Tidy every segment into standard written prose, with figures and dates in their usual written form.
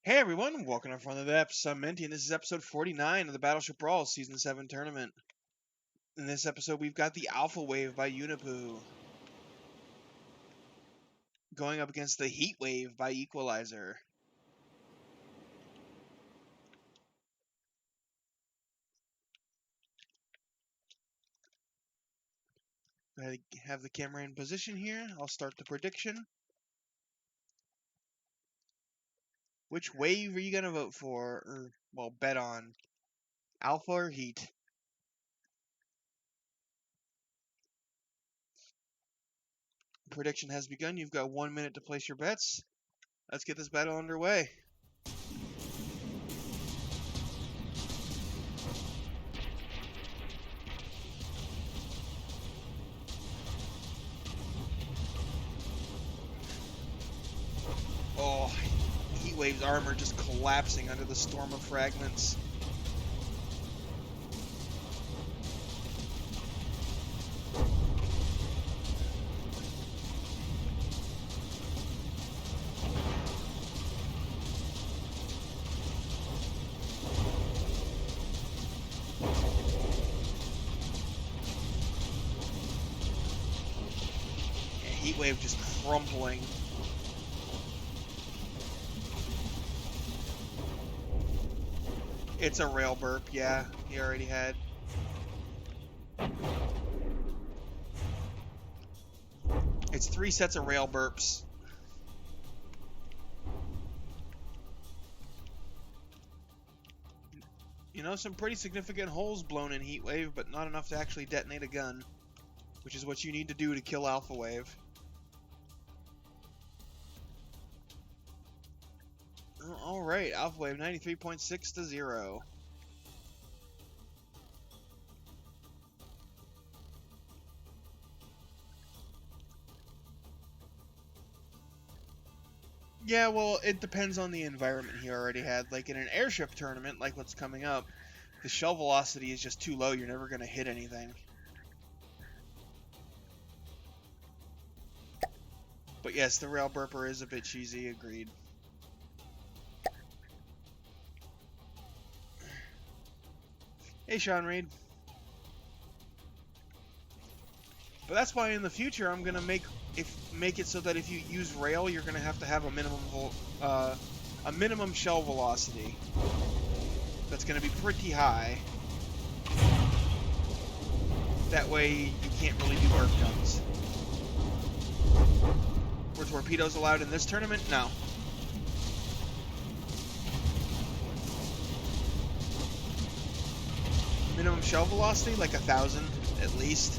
Hey everyone, welcome to Front of the Episode Menti, and this is episode 49 of the Battleship Brawl Season 7 tournament. In this episode, we've got the Alpha Wave by Unipoo going up against the Heat Wave by Equalizer. Go ahead and have the camera in position here. I'll start the prediction. Which wave are you going to vote for? Or, well, bet on? Alpha or Heat? Prediction has begun. You've got 1 minute to place your bets. Let's get this battle underway. Oh, Heat Wave's armor just collapsing under the storm of fragments. Heat Wave just crumpling. It's a rail burp, yeah, he already had. It's 3 sets of rail burps. You know, some pretty significant holes blown in Heat Wave, but not enough to actually detonate a gun, which is what you need to do to kill Alpha Wave. Alright, Alpha Wave 93.6 to 0. Yeah, well, it depends on the environment he already had. Like in an airship tournament, like what's coming up, the shell velocity is just too low, you're never going to hit anything. But yes, the rail burper is a bit cheesy, agreed. Hey, Sean Reed. But that's why in the future I'm gonna make it so that if you use rail, you're gonna have to have a minimum shell velocity that's gonna be pretty high. That way you can't really do burp guns. Were torpedoes allowed in this tournament? No. Minimum shell velocity, like 1,000 at least.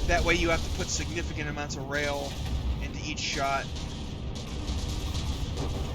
That way you have to put significant amounts of rail into each shot.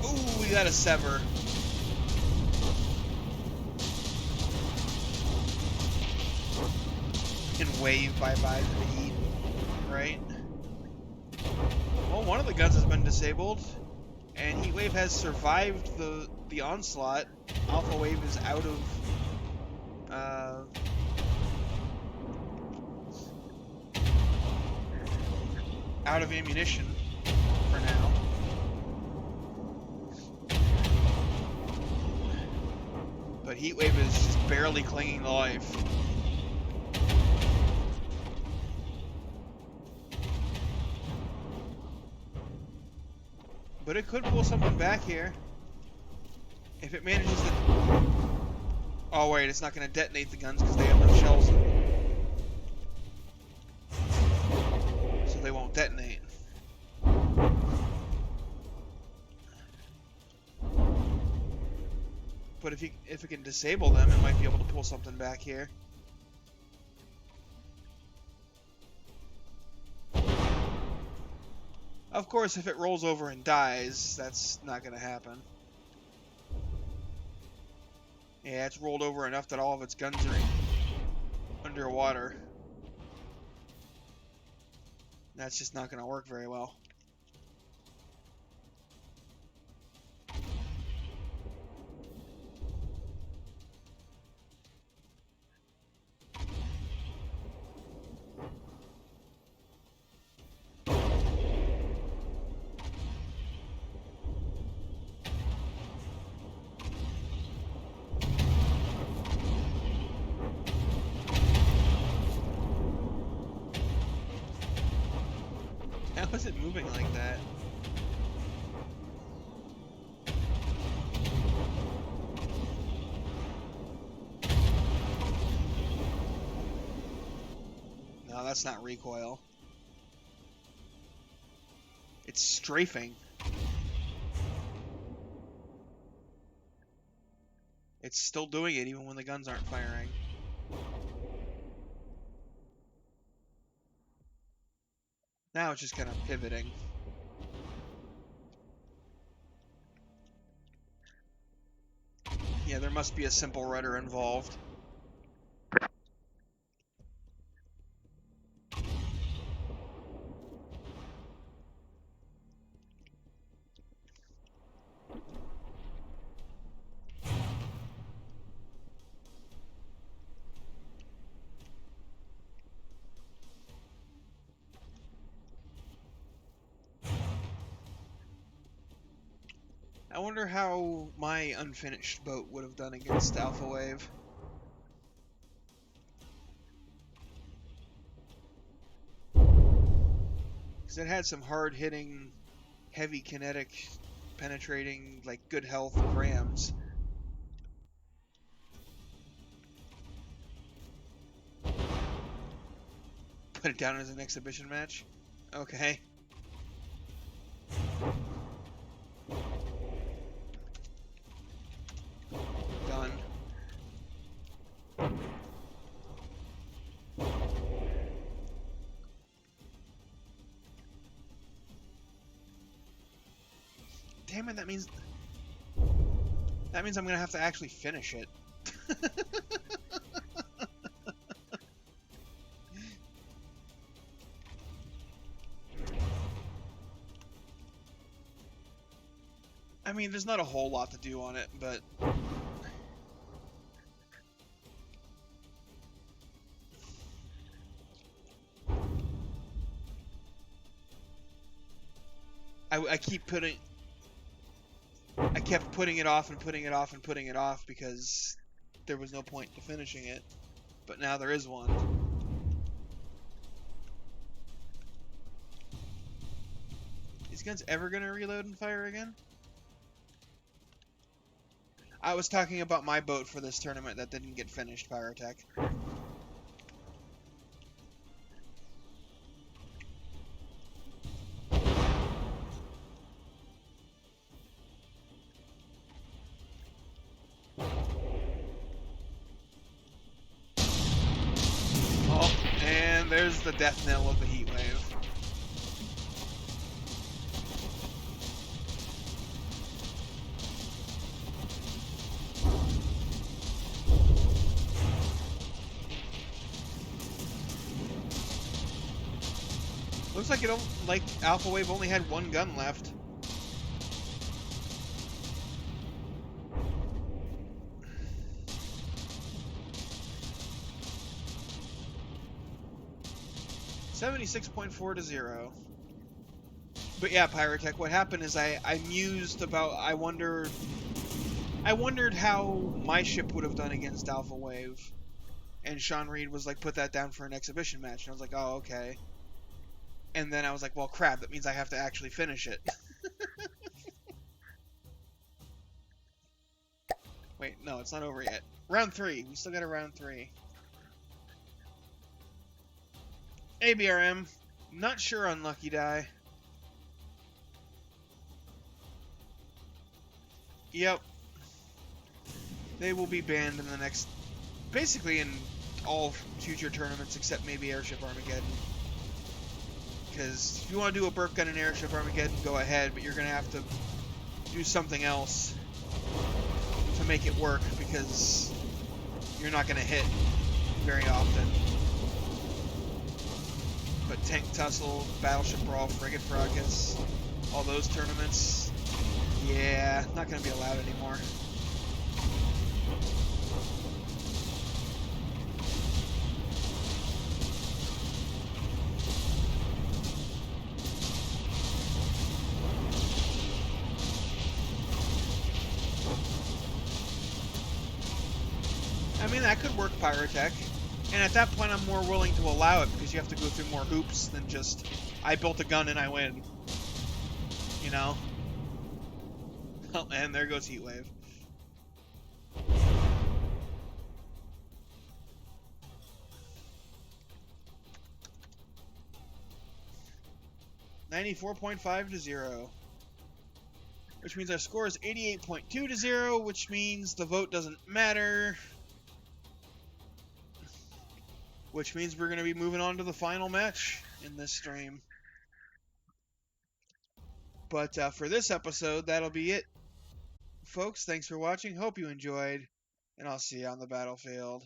Ooh, we got a sever. And wave bye-bye to the heat, right? Well, one of the guns has been disabled, and Heat Wave has survived the onslaught. Alpha Wave is out of ammunition for now. But Heat Wave is just barely clinging to life. But it could pull something back here. If it manages to... Oh wait, it's not going to detonate the guns because they have no shells in them. So they won't detonate. But if it can disable them, it might be able to pull something back here. Of course, if it rolls over and dies, that's not going to happen. Yeah, it's rolled over enough that all of its guns are underwater. That's just not going to work very well. is it moving like that? No, that's not recoil. It's strafing. It's still doing it even when the guns aren't firing. Now it's just kind of pivoting. Yeah, there must be a simple rudder involved. I wonder how my unfinished boat would have done against Alpha Wave. Because it had some hard-hitting, heavy kinetic, penetrating, like, good health rams. Put it down as an exhibition match? Okay. Done. Damn it, that means I'm gonna have to actually finish it. I mean, there's not a whole lot to do on it, but I kept putting it off and putting it off and putting it off because there was no point to finishing it. But now there is one. These guns ever gonna reload and fire again? I was talking about my boat for this tournament that didn't get finished, Pyrotech. Oh, and there's the death knell of the heat wave. Looks like Alpha Wave only had one gun left. $76.4 to 0. But yeah, Pyrotech, what happened is I mused about I wondered how my ship would have done against Alpha Wave. And Sean Reed was like, put that down for an exhibition match. And I was like, oh, okay. And then I was like, well, crap, that means I have to actually finish it. Wait, no, it's not over yet. Round 3. We still got a round 3. ABRM. Not sure on Lucky Die. Yep. They will be banned in the next... Basically in all future tournaments except maybe Airship Armageddon. Because if you want to do a burp gun in Airship Armageddon, go ahead, but you're going to have to do something else to make it work, because you're not going to hit very often. But Tank Tussle, Battleship Brawl, Frigate Fracas, all those tournaments, yeah, not going to be allowed anymore. I mean, that could work, Pyrotech. And at that point, I'm more willing to allow it, because you have to go through more hoops than just, I built a gun and I win. You know? And there goes Heatwave. $94.5 to 0. Which means our score is 88.2 to 0, which means the vote doesn't matter. Which means we're going to be moving on to the final match in this stream. But for this episode, that'll be it. Folks, thanks for watching. Hope you enjoyed. And I'll see you on the battlefield.